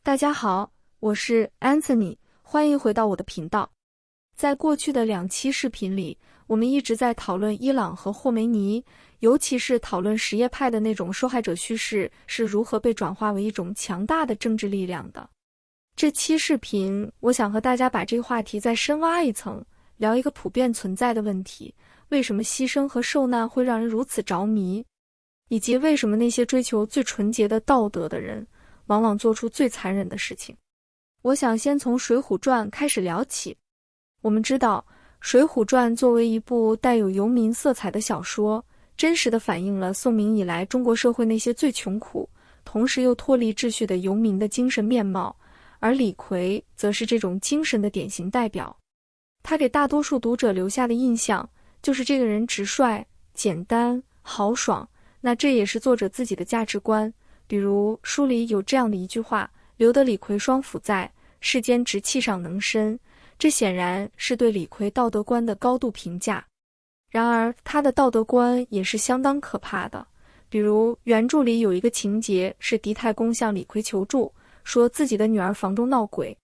大家好，我是 Anthony， 欢迎回到我的频道。在过去的2期视频里，我们一直在讨论伊朗和霍梅尼，尤其是讨论什叶派的那种受害者叙事是如何被转化为一种强大的政治力量的。这期视频，我想和大家把这个话题再深挖一层，聊一个普遍存在的问题：为什么牺牲和受难会让人如此着迷，以及为什么那些追求最纯洁的道德的人往往做出最残忍的事情。我想先从《水浒传》开始聊起。我们知道，《水浒传》作为一部带有游民色彩的小说，真实地反映了宋明以来中国社会那些最穷苦，同时又脱离秩序的游民的精神面貌，而李逵则是这种精神的典型代表。他给大多数读者留下的印象，就是这个人直率、简单、豪爽，那这也是作者自己的价值观。比如书里有这样的一句话：留得李逵双辅在，世间直气上能伸。这显然是对李逵道德观的高度评价。然而他的道德观也是相当可怕的。比如原著里有一个情节是狄太公向李逵求助，说自己的女儿房中闹鬼。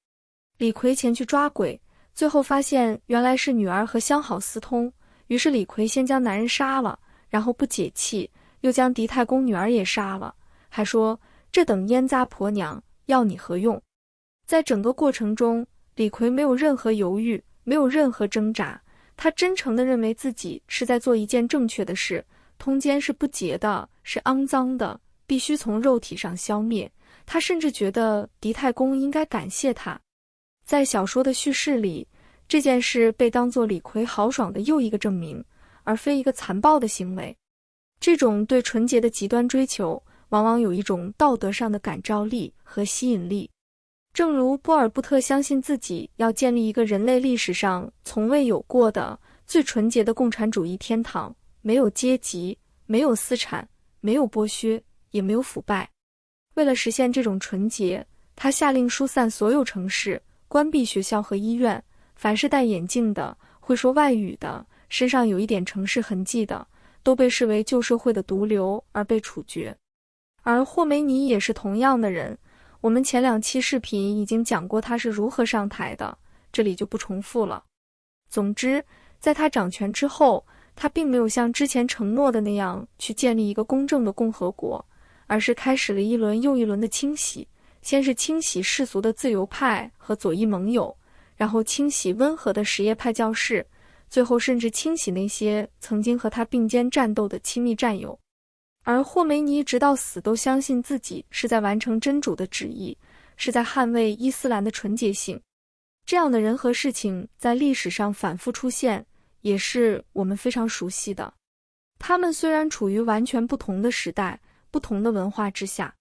李逵前去抓鬼，最后发现原来是女儿和相好私通，于是李逵先将男人杀了，然后不解气，又将狄太公女儿也杀了，还说这等阉杂婆娘要你何用。在整个过程中，李逵没有任何犹豫，没有任何挣扎，他真诚地认为自己是在做一件正确的事，通奸是不洁的，是肮脏的，必须从肉体上消灭。他甚至觉得狄太公应该感谢他。在小说的叙事里，这件事被当作李逵豪爽的又一个证明，而非一个残暴的行为。这种对纯洁的极端追求，往往有一种道德上的感召力和吸引力。正如波尔布特相信自己要建立一个人类历史上从未有过的最纯洁的共产主义天堂，没有阶级，没有私产，没有剥削，也没有腐败。为了实现这种纯洁，他下令疏散所有城市，关闭学校和医院，凡是戴眼镜的、会说外语的、身上有一点城市痕迹的，都被视为旧社会的毒瘤而被处决。而霍梅尼也是同样的人，我们前2期视频已经讲过他是如何上台的，这里就不重复了。总之，在他掌权之后，他并没有像之前承诺的那样去建立一个公正的共和国，而是开始了一轮又一轮的清洗。先是清洗世俗的自由派和左翼盟友，然后清洗温和的什叶派教士，最后甚至清洗那些曾经和他并肩战斗的亲密战友。而霍梅尼直到死都相信自己是在完成真主的旨意，是在捍卫伊斯兰的纯洁性。这样的人和事情在历史上反复出现，也是我们非常熟悉的。他们虽然处于完全不同的时代、不同的文化之下，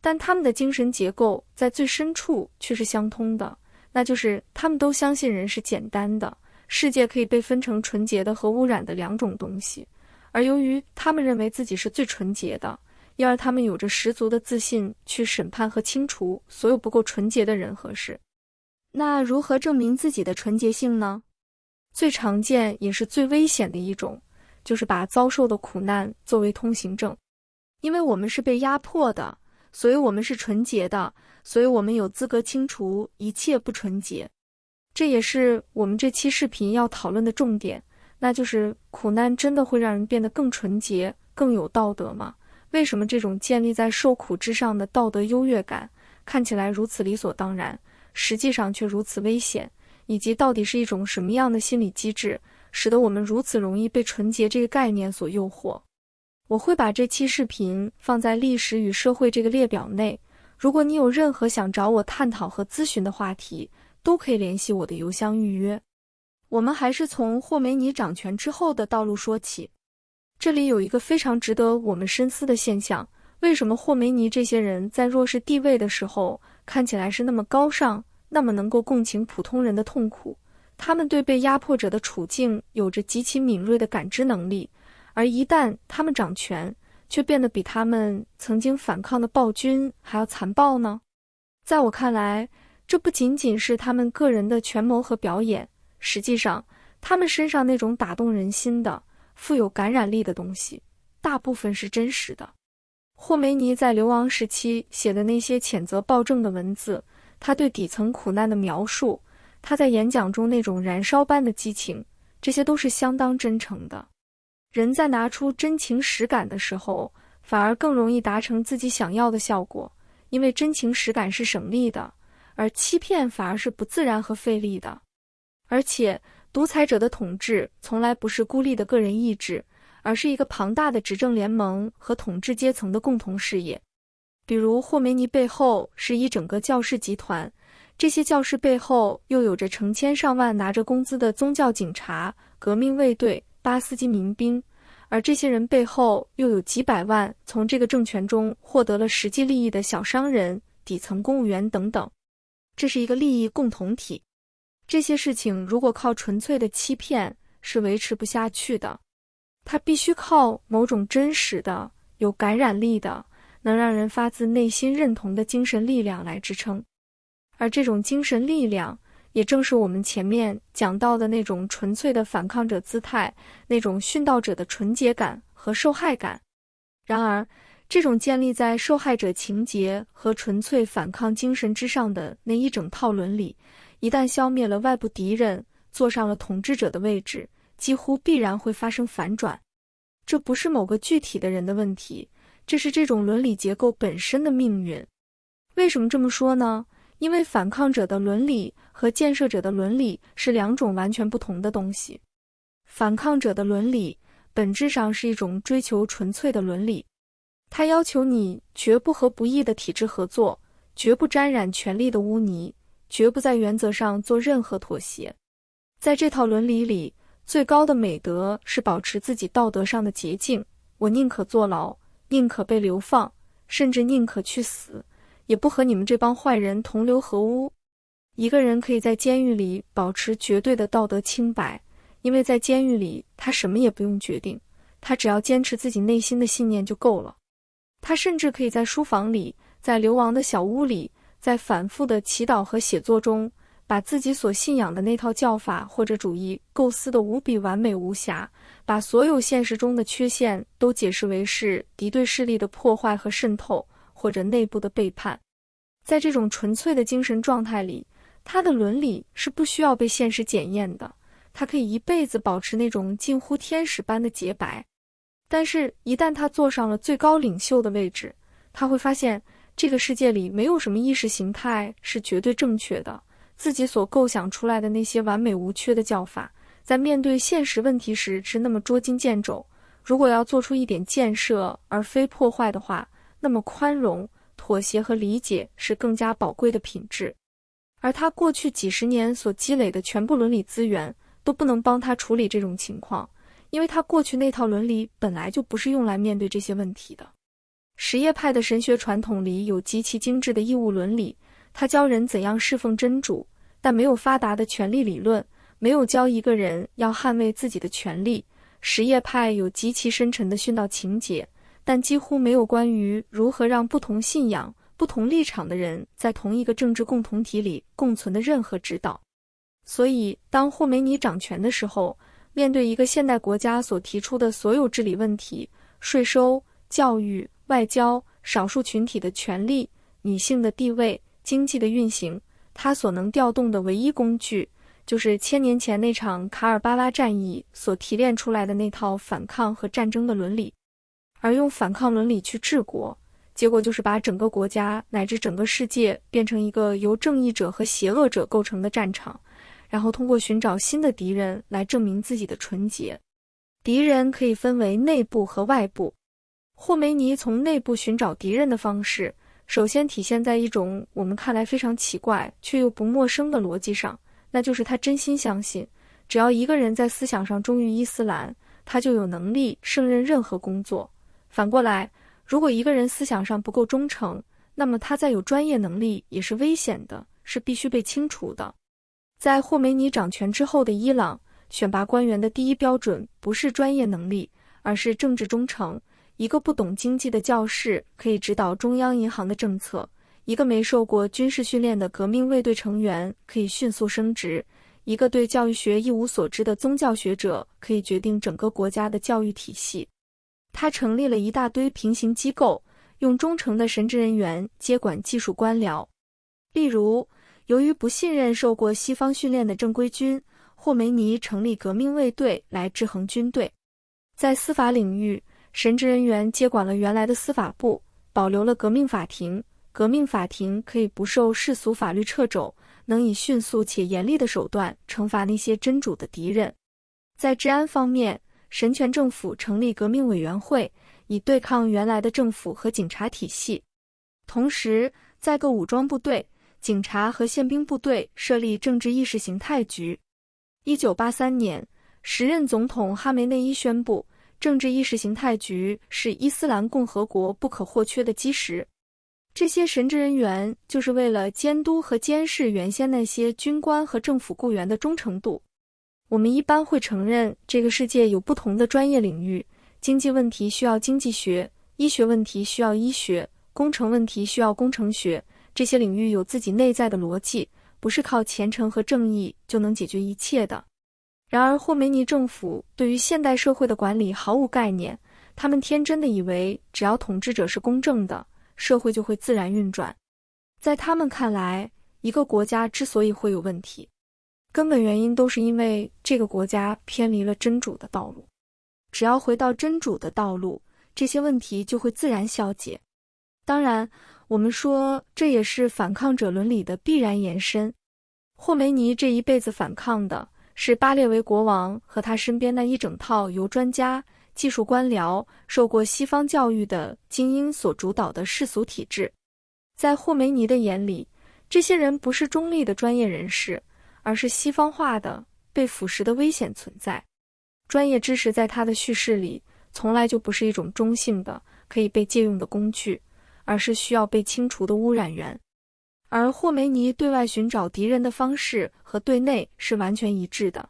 但他们的精神结构在最深处却是相通的，那就是他们都相信人是简单的，世界可以被分成纯洁的和污染的2种东西。而由于他们认为自己是最纯洁的，因而他们有着十足的自信去审判和清除所有不够纯洁的人和事。那如何证明自己的纯洁性呢？最常见也是最危险的一种，就是把遭受的苦难作为通行证。因为我们是被压迫的，所以我们是纯洁的，所以我们有资格清除一切不纯洁。这也是我们这期视频要讨论的重点，那就是苦难真的会让人变得更纯洁、更有道德吗？为什么这种建立在受苦之上的道德优越感看起来如此理所当然，实际上却如此危险？以及到底是一种什么样的心理机制，使得我们如此容易被纯洁这个概念所诱惑？我会把这期视频放在历史与社会这个列表内，如果你有任何想找我探讨和咨询的话题，都可以联系我的邮箱预约。我们还是从霍梅尼掌权之后的道路说起。这里有一个非常值得我们深思的现象：为什么霍梅尼这些人在弱势地位的时候看起来是那么高尚，那么能够共情普通人的痛苦？他们对被压迫者的处境有着极其敏锐的感知能力，而一旦他们掌权，却变得比他们曾经反抗的暴君还要残暴呢？在我看来，这不仅仅是他们个人的权谋和表演，实际上，他们身上那种打动人心的、富有感染力的东西，大部分是真实的。霍梅尼在流亡时期写的那些谴责暴政的文字，他对底层苦难的描述，他在演讲中那种燃烧般的激情，这些都是相当真诚的。人在拿出真情实感的时候，反而更容易达成自己想要的效果，因为真情实感是省力的，而欺骗反而是不自然和费力的。而且，独裁者的统治从来不是孤立的个人意志，而是一个庞大的执政联盟和统治阶层的共同事业。比如霍梅尼背后是一整个教士集团，这些教士背后又有着成千上万拿着工资的宗教警察、革命卫队、巴斯基民兵，而这些人背后又有几百万从这个政权中获得了实际利益的小商人、底层公务员等等。这是一个利益共同体。这些事情如果靠纯粹的欺骗是维持不下去的，它必须靠某种真实的、有感染力的、能让人发自内心认同的精神力量来支撑。而这种精神力量，也正是我们前面讲到的那种纯粹的反抗者姿态，那种殉道者的纯洁感和受害感。然而，这种建立在受害者情节和纯粹反抗精神之上的那一整套伦理，一旦消灭了外部敌人，坐上了统治者的位置，几乎必然会发生反转。这不是某个具体的人的问题，这是这种伦理结构本身的命运。为什么这么说呢？因为反抗者的伦理和建设者的伦理是两种完全不同的东西。反抗者的伦理本质上是一种追求纯粹的伦理，它要求你绝不和不义的体制合作，绝不沾染权力的污泥，绝不在原则上做任何妥协。在这套伦理里，最高的美德是保持自己道德上的洁净，我宁可坐牢，宁可被流放，甚至宁可去死，也不和你们这帮坏人同流合污。一个人可以在监狱里保持绝对的道德清白，因为在监狱里他什么也不用决定，他只要坚持自己内心的信念就够了。他甚至可以在书房里，在流亡的小屋里，在反复的祈祷和写作中，把自己所信仰的那套教法或者主义构思得无比完美无瑕，把所有现实中的缺陷都解释为是敌对势力的破坏和渗透，或者内部的背叛。在这种纯粹的精神状态里，他的伦理是不需要被现实检验的，他可以一辈子保持那种近乎天使般的洁白。但是，一旦他坐上了最高领袖的位置，他会发现这个世界里没有什么意识形态是绝对正确的，自己所构想出来的那些完美无缺的教法，在面对现实问题时是那么捉襟见肘。如果要做出一点建设而非破坏的话，那么宽容、妥协和理解是更加宝贵的品质。而他过去几十年所积累的全部伦理资源都不能帮他处理这种情况，因为他过去那套伦理本来就不是用来面对这些问题的。什叶派的神学传统里有极其精致的义务伦理，他教人怎样侍奉真主，但没有发达的权力理论，没有教一个人要捍卫自己的权利。什叶派有极其深沉的殉道情节，但几乎没有关于如何让不同信仰、不同立场的人在同一个政治共同体里共存的任何指导。所以，当霍梅尼掌权的时候，面对一个现代国家所提出的所有治理问题，税收、教育、外交、少数群体的权利、女性的地位、经济的运行，他所能调动的唯一工具，就是1000年前那场卡尔巴拉战役所提炼出来的那套反抗和战争的伦理。而用反抗伦理去治国，结果就是把整个国家乃至整个世界变成一个由正义者和邪恶者构成的战场，然后通过寻找新的敌人来证明自己的纯洁。敌人可以分为内部和外部。霍梅尼从内部寻找敌人的方式，首先体现在一种我们看来非常奇怪却又不陌生的逻辑上，那就是他真心相信，只要一个人在思想上忠于伊斯兰，他就有能力胜任任何工作。反过来，如果一个人思想上不够忠诚，那么他再有专业能力也是危险的，是必须被清除的。在霍梅尼掌权之后的伊朗，选拔官员的第一标准不是专业能力，而是政治忠诚。一个不懂经济的教士可以指导中央银行的政策，一个没受过军事训练的革命卫队成员可以迅速升职，一个对教育学一无所知的宗教学者可以决定整个国家的教育体系。他成立了一大堆平行机构，用忠诚的神职人员接管技术官僚。例如，由于不信任受过西方训练的正规军，霍梅尼成立革命卫队来制衡军队。在司法领域，神职人员接管了原来的司法部，保留了革命法庭。革命法庭可以不受世俗法律掣肘，能以迅速且严厉的手段惩罚那些真主的敌人。在治安方面，神权政府成立革命委员会，以对抗原来的政府和警察体系。同时，在各武装部队、警察和宪兵部队设立政治意识形态局。1983年，时任总统哈梅内伊宣布，政治意识形态局是伊斯兰共和国不可或缺的基石。这些神职人员就是为了监督和监视原先那些军官和政府雇员的忠诚度。我们一般会承认这个世界有不同的专业领域，经济问题需要经济学，医学问题需要医学，工程问题需要工程学，这些领域有自己内在的逻辑，不是靠虔诚和正义就能解决一切的。然而，霍梅尼政府对于现代社会的管理毫无概念，他们天真的以为只要统治者是公正的，社会就会自然运转。在他们看来，一个国家之所以会有问题，根本原因都是因为这个国家偏离了真主的道路。只要回到真主的道路，这些问题就会自然消解。当然，我们说这也是反抗者伦理的必然延伸。霍梅尼这一辈子反抗的是巴列维国王和他身边那一整套由专家、技术官僚、受过西方教育的精英所主导的世俗体制。在霍梅尼的眼里，这些人不是中立的专业人士，而是西方化的、被腐蚀的危险存在。专业知识在他的叙事里，从来就不是一种中性的、可以被借用的工具，而是需要被清除的污染源。而霍梅尼对外寻找敌人的方式和对内是完全一致的。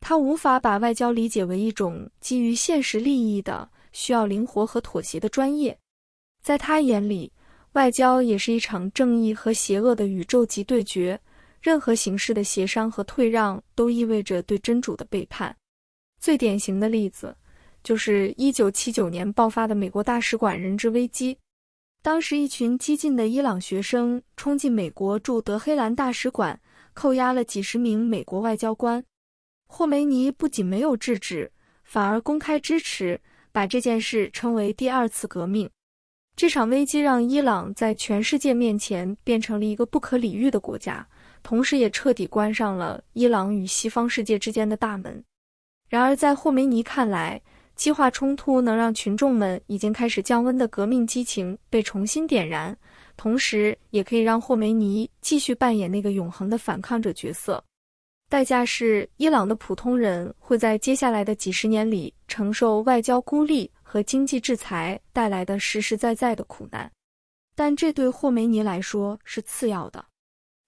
他无法把外交理解为一种基于现实利益的、需要灵活和妥协的专业。在他眼里，外交也是一场正义和邪恶的宇宙级对决，任何形式的协商和退让都意味着对真主的背叛。最典型的例子就是1979年爆发的美国大使馆人质危机。当时一群激进的伊朗学生冲进美国驻德黑兰大使馆，扣押了几十名美国外交官。霍梅尼不仅没有制止，反而公开支持，把这件事称为第二次革命。这场危机让伊朗在全世界面前变成了一个不可理喻的国家，同时也彻底关上了伊朗与西方世界之间的大门。然而在霍梅尼看来，激化冲突能让群众们已经开始降温的革命激情被重新点燃，同时也可以让霍梅尼继续扮演那个永恒的反抗者角色。代价是，伊朗的普通人会在接下来的几十年里承受外交孤立和经济制裁带来的实实在在的苦难。但这对霍梅尼来说是次要的，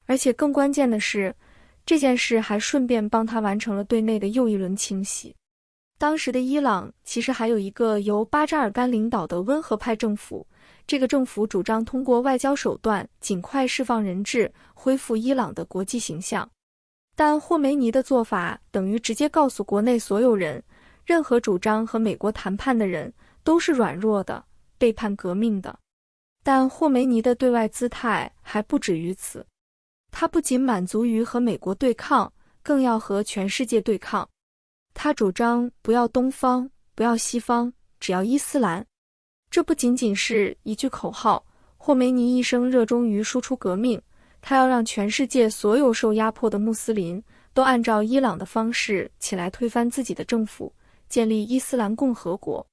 而且更关键的是，这件事还顺便帮他完成了对内的又一轮清洗。当时的伊朗其实还有一个由巴扎尔干领导的温和派政府，这个政府主张通过外交手段尽快释放人质，恢复伊朗的国际形象。但霍梅尼的做法等于直接告诉国内所有人，任何主张和美国谈判的人都是软弱的、背叛革命的。但霍梅尼的对外姿态还不止于此，他不仅满足于和美国对抗，更要和全世界对抗。他主张不要东方，不要西方，只要伊斯兰。这不仅仅是一句口号，霍梅尼一生热衷于输出革命，他要让全世界所有受压迫的穆斯林都按照伊朗的方式起来推翻自己的政府，建立伊斯兰共和国。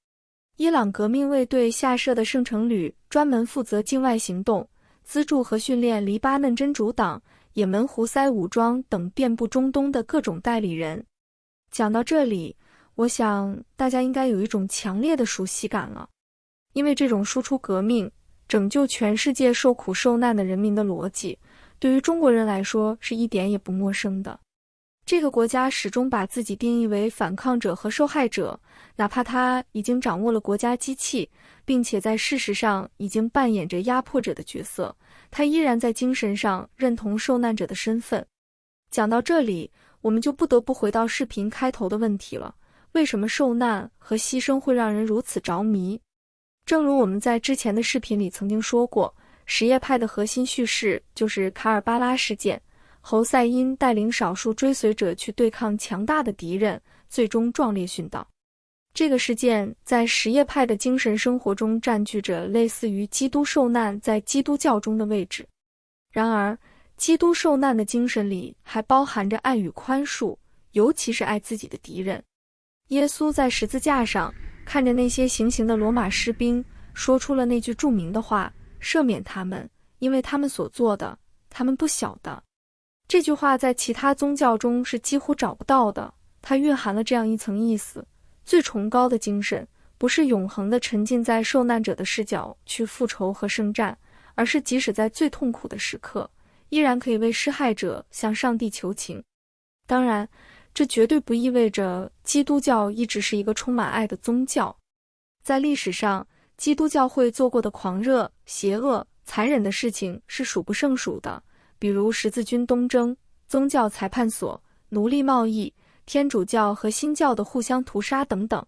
伊朗革命卫队下设的圣城旅专门负责境外行动，资助和训练黎巴嫩真主党、也门胡塞武装等遍布中东的各种代理人。讲到这里，我想大家应该有一种强烈的熟悉感了，因为这种输出革命、拯救全世界受苦受难的人民的逻辑，对于中国人来说是一点也不陌生的。这个国家始终把自己定义为反抗者和受害者，哪怕他已经掌握了国家机器，并且在事实上已经扮演着压迫者的角色，他依然在精神上认同受难者的身份。讲到这里，我们就不得不回到视频开头的问题了，为什么受难和牺牲会让人如此着迷？正如我们在之前的视频里曾经说过，什叶派的核心叙事就是卡尔巴拉事件，侯赛因带领少数追随者去对抗强大的敌人，最终壮烈殉道。这个事件在什叶派的精神生活中占据着类似于基督受难在基督教中的位置。然而，基督受难的精神里还包含着爱与宽恕，尤其是爱自己的敌人。耶稣在十字架上看着那些行刑的罗马士兵，说出了那句著名的话：赦免他们，因为他们所做的，他们不晓得。这句话在其他宗教中是几乎找不到的，它蕴含了这样一层意思：最崇高的精神不是永恒地沉浸在受难者的视角去复仇和圣战，而是即使在最痛苦的时刻，依然可以为施害者向上帝求情。当然，这绝对不意味着基督教一直是一个充满爱的宗教。在历史上，基督教会做过的狂热、邪恶、残忍的事情是数不胜数的，比如十字军东征、宗教裁判所、奴隶贸易、天主教和新教的互相屠杀等等。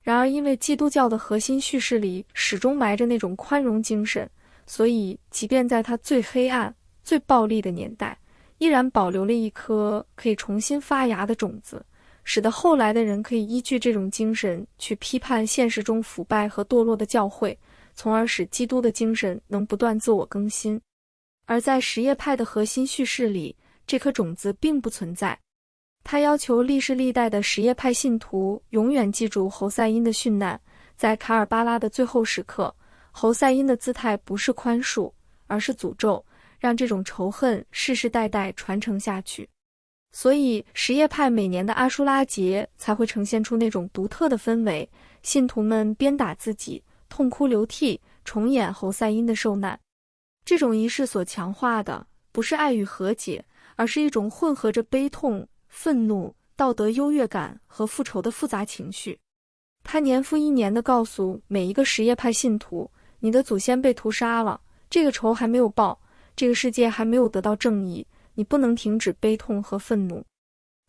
然而，因为基督教的核心叙事里始终埋着那种宽容精神，所以即便在它最黑暗、最暴力的年代，依然保留了一颗可以重新发芽的种子，使得后来的人可以依据这种精神去批判现实中腐败和堕落的教会，从而使基督的精神能不断自我更新。而在什叶派的核心叙事里，这颗种子并不存在。他要求历世历代的什叶派信徒永远记住侯赛因的殉难，在卡尔巴拉的最后时刻，侯赛因的姿态不是宽恕，而是诅咒，让这种仇恨世世代代传承下去。所以什叶派每年的阿舒拉节才会呈现出那种独特的氛围，信徒们鞭打自己，痛哭流涕，重演侯赛因的受难。这种仪式所强化的不是爱与和解，而是一种混合着悲痛、愤怒、道德优越感和复仇的复杂情绪。他年复一年地告诉每一个什叶派信徒，你的祖先被屠杀了，这个仇还没有报，这个世界还没有得到正义，你不能停止悲痛和愤怒。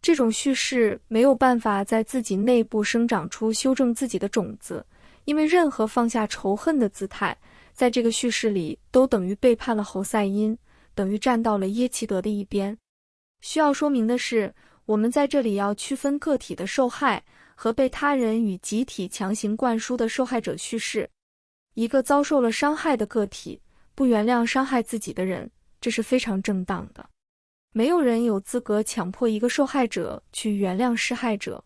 这种叙事没有办法在自己内部生长出修正自己的种子，因为任何放下仇恨的姿态，在这个叙事里都等于背叛了侯赛因，等于站到了耶齐德的一边。需要说明的是，我们在这里要区分个体的受害和被他人与集体强行灌输的受害者叙事。一个遭受了伤害的个体不原谅伤害自己的人，这是非常正当的。没有人有资格强迫一个受害者去原谅施害者。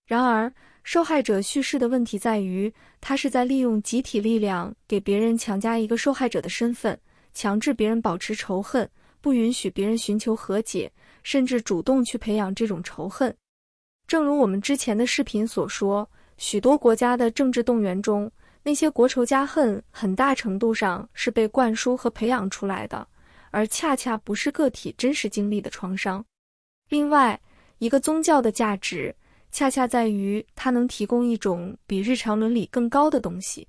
然而，受害者叙事的问题在于，他是在利用集体力量给别人强加一个受害者的身份，强制别人保持仇恨，不允许别人寻求和解，甚至主动去培养这种仇恨。正如我们之前的视频所说，许多国家的政治动员中，那些国仇家恨很大程度上是被灌输和培养出来的，而恰恰不是个体真实经历的创伤。另外，一个宗教的价值恰恰在于它能提供一种比日常伦理更高的东西。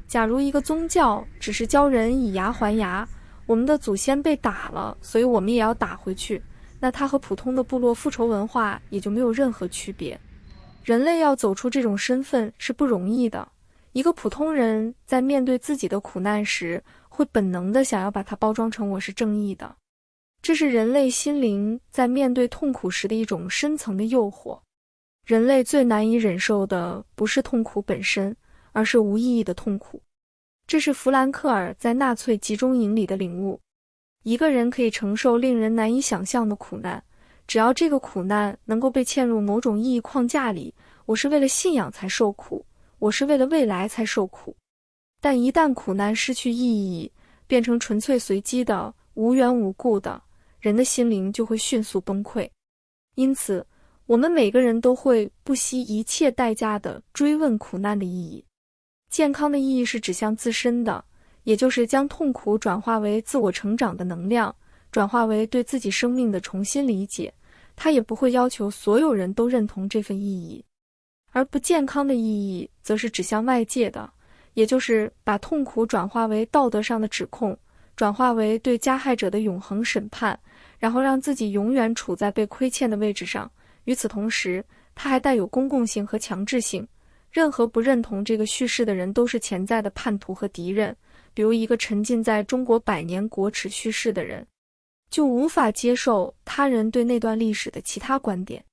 假如一个宗教只是教人以牙还牙，我们的祖先被打了，所以我们也要打回去，那它和普通的部落复仇文化也就没有任何区别。人类要走出这种身份是不容易的。一个普通人在面对自己的苦难时，会本能地想要把它包装成我是正义的。这是人类心灵在面对痛苦时的一种深层的诱惑。人类最难以忍受的不是痛苦本身，而是无意义的痛苦。这是弗兰克尔在纳粹集中营里的领悟。一个人可以承受令人难以想象的苦难，只要这个苦难能够被嵌入某种意义框架里，我是为了信仰才受苦，我是为了未来才受苦。但一旦苦难失去意义，变成纯粹随机的、无缘无故的，人的心灵就会迅速崩溃。因此，我们每个人都会不惜一切代价地追问苦难的意义。健康的意义是指向自身的，也就是将痛苦转化为自我成长的能量，转化为对自己生命的重新理解。它也不会要求所有人都认同这份意义。而不健康的意义则是指向外界的，也就是把痛苦转化为道德上的指控，转化为对加害者的永恒审判，然后让自己永远处在被亏欠的位置上。与此同时，它还带有公共性和强制性，任何不认同这个叙事的人都是潜在的叛徒和敌人。比如一个沉浸在中国百年国耻叙事的人，就无法接受他人对那段历史的其他观点。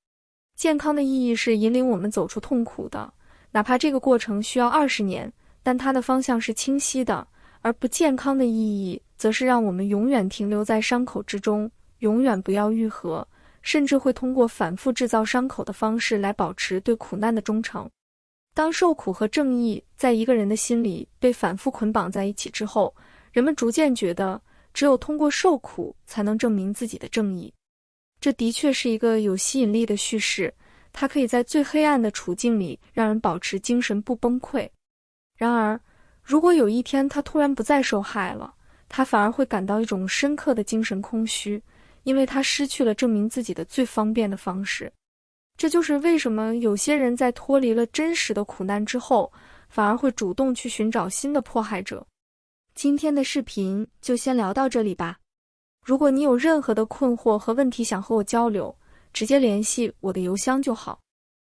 健康的意义是引领我们走出痛苦的，哪怕这个过程需要20年，但它的方向是清晰的。而不健康的意义则是让我们永远停留在伤口之中，永远不要愈合，甚至会通过反复制造伤口的方式来保持对苦难的忠诚。当受苦和正义在一个人的心里被反复捆绑在一起之后，人们逐渐觉得只有通过受苦才能证明自己的正义。这的确是一个有吸引力的叙事，它可以在最黑暗的处境里让人保持精神不崩溃。然而，如果有一天他突然不再受害了，他反而会感到一种深刻的精神空虚，因为他失去了证明自己的最方便的方式。这就是为什么有些人在脱离了真实的苦难之后，反而会主动去寻找新的迫害者。今天的视频就先聊到这里吧。如果你有任何的困惑和问题想和我交流，直接联系我的邮箱就好。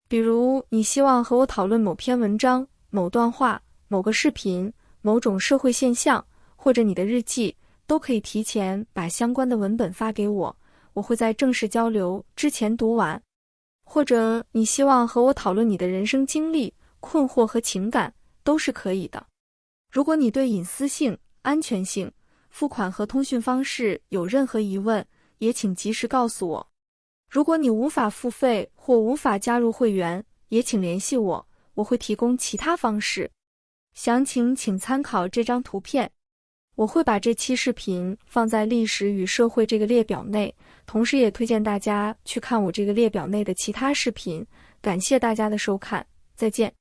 比如你希望和我讨论某篇文章、某段话、某个视频、某种社会现象，或者你的日记，都可以提前把相关的文本发给我，我会在正式交流之前读完。或者你希望和我讨论你的人生经历、困惑和情感，都是可以的。如果你对隐私性、安全性、付款和通讯方式有任何疑问，也请及时告诉我。如果你无法付费或无法加入会员，也请联系我，我会提供其他方式。详情请参考这张图片。我会把这期视频放在历史与社会这个列表内，同时也推荐大家去看我这个列表内的其他视频。感谢大家的收看，再见。